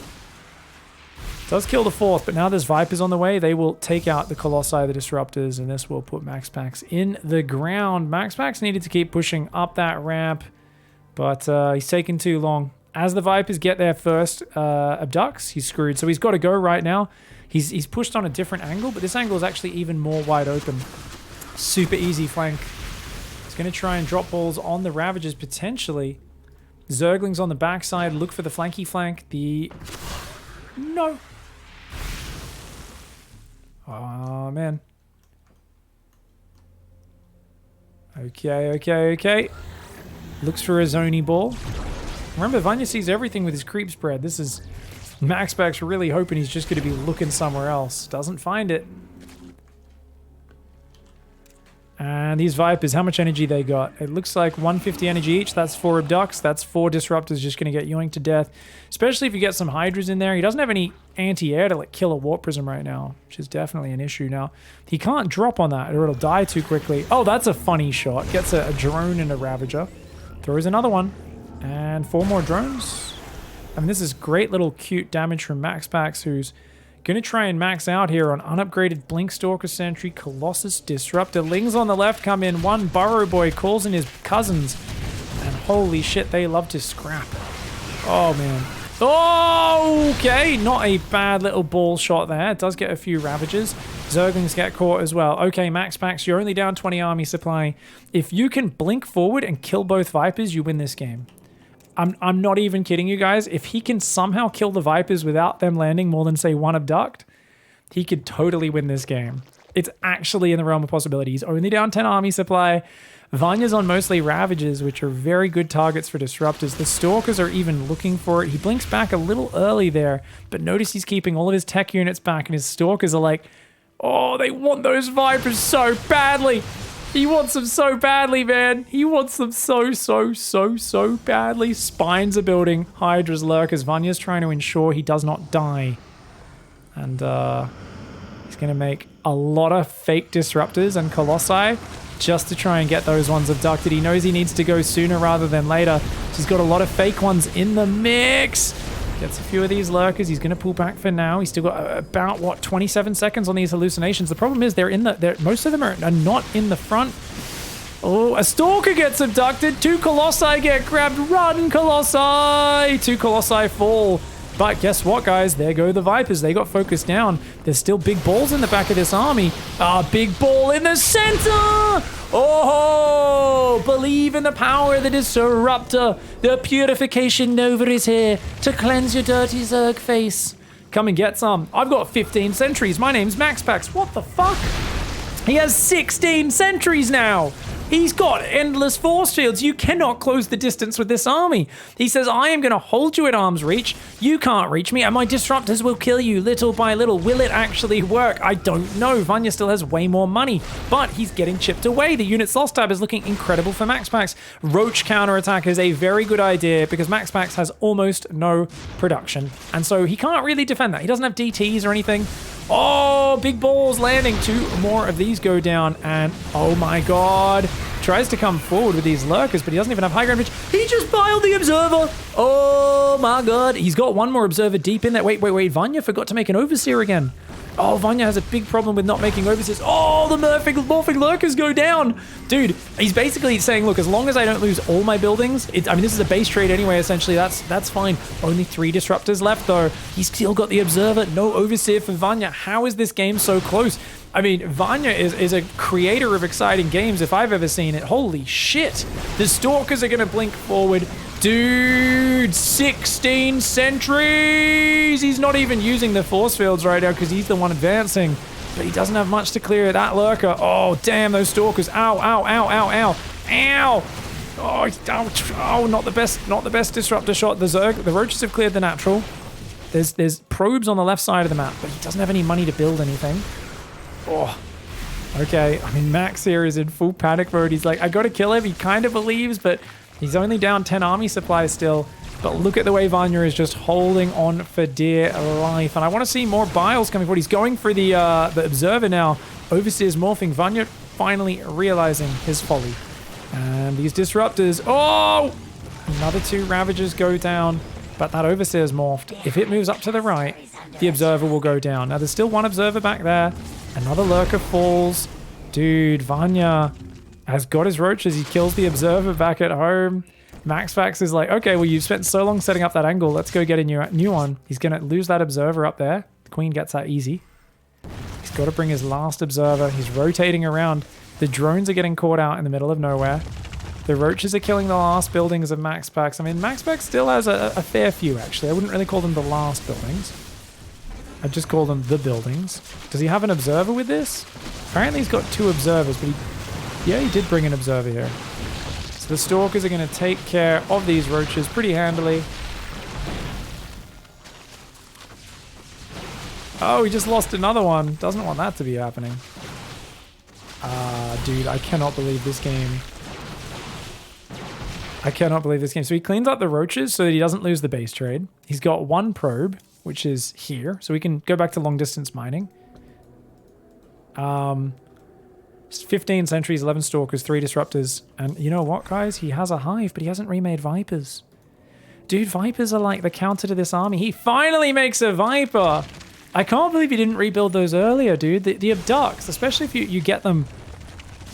Speaker 1: Does kill the 4th, but now there's Vipers on the way. They will take out the Colossi, the disruptors, and this will put MAXPAX in the ground. MAXPAX needed to keep pushing up that ramp, but he's taken too long. As the Vipers get there first, abducts, he's screwed. So he's got to go right now. He's pushed on a different angle, but this angle is actually even more wide open. Super easy flank. He's going to try and drop balls on the Ravagers potentially. Zerglings on the backside. Look for the flanky flank. No. Oh, man. Okay. Looks for a zony ball. Remember, Vanya sees everything with his creep spread. This is MAXPAX really hoping he's just going to be looking somewhere else. Doesn't find it. And these Vipers, how much energy they got? It looks like 150 energy each. That's 4 Abducts. That's 4 Disruptors just going to get yoinked to death. Especially if you get some Hydras in there. He doesn't have any anti-air to like kill a Warp Prism right now, which is definitely an issue now. He can't drop on that or it'll die too quickly. Oh, that's a funny shot. Gets a drone and a Ravager. Throws another one. And 4 more drones. I mean, this is great little cute damage from MAXPAX, who's going to try and max out here on unupgraded Blink Stalker Sentry, Colossus, Disruptor. Lings on the left come in. One Burrow Boy calls in his cousins. And holy shit, they love to scrap. Oh, man. Oh, okay. Not a bad little ball shot there. It does get a few Ravagers. Zerglings get caught as well. Okay, MAXPAX, you're only down 20 army supply. If you can blink forward and kill both Vipers, you win this game. I'm not even kidding you guys. If he can somehow kill the Vipers without them landing more than, say, 1 Abduct, he could totally win this game. It's actually in the realm of possibility. He's only down 10 army supply. Vanya's on mostly Ravagers, which are very good targets for Disruptors. The Stalkers are even looking for it. He blinks back a little early there, but notice he's keeping all of his tech units back, and his Stalkers are like, oh, they want those Vipers so badly. He wants them so badly, man. He wants them so badly. Spines are building. Hydra's lurkers. Vanya's trying to ensure he does not die. And he's going to make a lot of fake Disruptors and Colossi just to try and get those ones abducted. He knows he needs to go sooner rather than later. So he's got a lot of fake ones in the mix. Gets a few of these lurkers. He's going to pull back for now. He's still got about, what, 27 seconds on these hallucinations. The problem is most of them are not in the front. Oh, a Stalker gets abducted. 2 Colossi get grabbed. Run, Colossi! 2 Colossi fall. But guess what, guys? There go the Vipers. They got focused down. There's still big balls in the back of this army. Big ball in the center! Oh, believe in the power of the Disruptor. The Purification Nova is here to cleanse your dirty Zerg face. Come and get some. I've got 15 sentries. My name's MAXPAX. What the fuck? He has 16 sentries now. He's got endless force fields. You cannot close the distance with this army. He says, I am going to hold you at arm's reach. You can't reach me, and my Disruptors will kill you little by little. Will it actually work? I don't know. Vanya still has way more money, but he's getting chipped away. The units lost tab is looking incredible for MAXPAX. Roach counterattack is a very good idea because MAXPAX has almost no production, and so he can't really defend that. He doesn't have DTs or anything. Oh, big balls landing. 2 more of these go down, and oh my god. Tries to come forward with these lurkers, but he doesn't even have high ground reach. He just piled the Observer. Oh my god. He's got 1 more Observer deep in there. Wait. Vanya forgot to make an Overseer again. Oh, Vanya has a big problem with not making Overseers. Oh, the morphing lurkers go down. Dude, he's basically saying, look, as long as I don't lose all my buildings, I mean, this is a base trade anyway, essentially. That's fine. Only 3 Disruptors left, though. He's still got the Observer. No Overseer for Vanya. How is this game so close? I mean, Vanya is a creator of exciting games if I've ever seen it. Holy shit. The Stalkers are going to blink forward. Dude, 16 sentries! He's not even using the force fields right now because he's the one advancing. But he doesn't have much to clear that lurker. Oh, damn, those Stalkers. Ow, ow, ow, ow, ow. Ow! Oh, ouch. Oh, not the best Disruptor shot. The Roaches have cleared the natural. There's probes on the left side of the map, but he doesn't have any money to build anything. Oh, okay. I mean, Max here is in full panic mode. He's like, I gotta kill him. He kind of believes, but he's only down 10 army supplies still. But look at the way Vanya is just holding on for dear life. And I want to see more Biles coming forward. He's going for the Observer now. Overseer's morphing. Vanya finally realizing his folly. And these Disruptors. Oh! Another 2 Ravagers go down. But that Overseer's morphed. If it moves up to the right, the Observer will go down. Now, there's still 1 Observer back there. Another Lurker falls. Dude, Vanya has got his Roaches. He kills the Observer back at home. MAXPAX is like, okay, well, you've spent so long setting up that angle. Let's go get a new one. He's going to lose that Observer up there. The Queen gets that easy. He's got to bring his last Observer. He's rotating around. The drones are getting caught out in the middle of nowhere. The Roaches are killing the last buildings of MAXPAX. I mean, MAXPAX still has a fair few, actually. I wouldn't really call them the last buildings. I'd just call them the buildings. Does he have an Observer with this? Apparently he's got 2 Observers, but he did bring an Observer here. So the Stalkers are going to take care of these Roaches pretty handily. Oh, he just lost another one. Doesn't want that to be happening. Oh, dude, I cannot believe this game. I cannot believe this game. So he cleans up the roaches so that he doesn't lose the base trade. He's got one probe, which is here. So we can go back to long distance mining. 15 sentries, 11 stalkers, 3 disruptors. And you know what, guys? He has a hive, but he hasn't remade vipers. Dude, vipers are like the counter to this army. He finally makes a viper. I can't believe he didn't rebuild those earlier, dude. The abducts, especially if you get them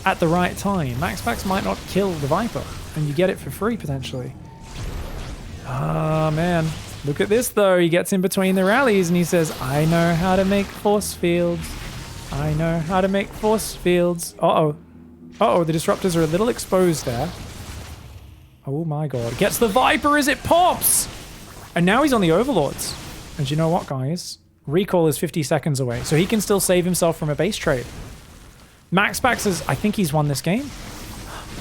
Speaker 1: at the right time. MAXPAX might not kill the viper, and you get it for free, potentially. Ah, man. Look at this, though. He gets in between the rallies, and he says, I know how to make force fields. I know how to make force fields. Uh-oh. Uh-oh, the disruptors are a little exposed there. Oh my god. Gets the Viper as it pops! And now he's on the Overlords. And you know what, guys? Recall is 50 seconds away, so he can still save himself from a base trade. MAXPAX is... I think he's won this game.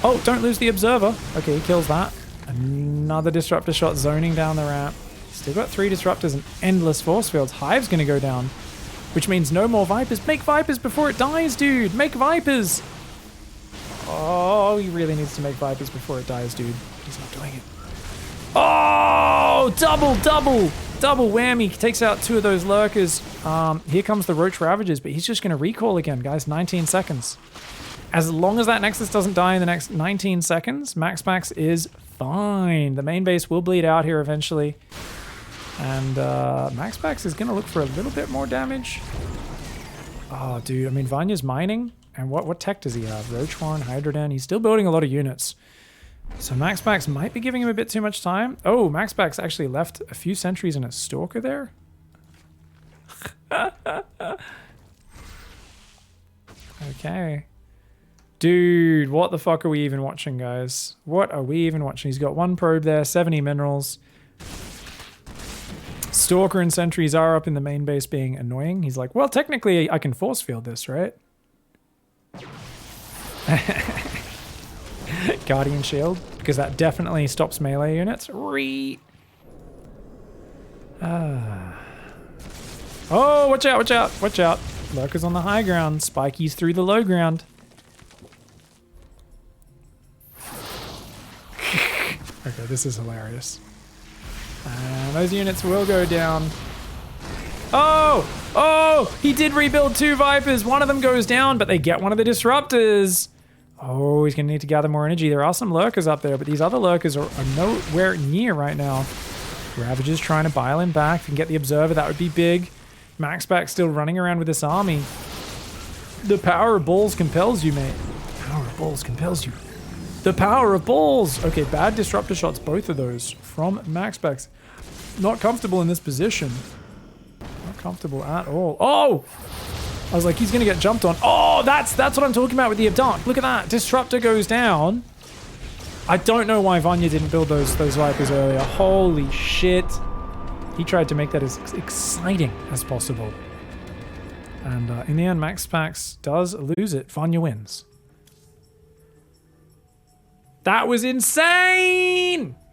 Speaker 1: Oh, don't lose the Observer. Okay, he kills that. Another disruptor shot zoning down the ramp. Still got 3 disruptors and endless force fields. Hive's gonna go down, which means no more Vipers. Make Vipers before it dies, dude. Make Vipers. Oh, he really needs to make Vipers before it dies, dude. He's not doing it. Oh, double whammy. He takes out 2 of those lurkers. Here comes the Roach Ravagers, but he's just gonna recall again, guys. 19 seconds. As long as that Nexus doesn't die in the next 19 seconds, MAXPAX is fine. The main base will bleed out here eventually. And MAXPAX is going to look for a little bit more damage. Oh, dude. I mean, Vanya's mining. And what tech does he have? Roach Horn, Hydroden. He's still building a lot of units. So MAXPAX might be giving him a bit too much time. Oh, MAXPAX actually left a few sentries and a Stalker there. Okay. Dude, what the fuck are we even watching, guys? What are we even watching? He's got 1 probe there, 70 minerals. Stalker and sentries are up in the main base being annoying. He's like, well, technically I can force field this, right? Guardian Shield, because that definitely stops melee units. Oh, watch out, watch out, watch out. Lurkers on the high ground, Spikey's through the low ground. Okay, this is hilarious. And those units will go down. Oh! Oh! He did rebuild 2 Vipers. One of them goes down, but they get one of the disruptors. Oh, he's going to need to gather more energy. There are some lurkers up there, but these other lurkers are nowhere near right now. Ravager's trying to bile him back. If he can get the Observer, that would be big. MAXPAX still running around with this army. The power of balls compels you, mate. The power of balls compels you. The power of balls! Okay, bad disruptor shots, both of those, from MAXPAX. Not comfortable in this position. Not comfortable at all. Oh! I was like, he's gonna get jumped on. Oh, that's what I'm talking about with the abduct. Look at that. Disruptor goes down. I don't know why Vanya didn't build those Vipers earlier. Holy shit. He tried to make that as exciting as possible. And in the end, MAXPAX does lose it. Vanya wins. That was insane!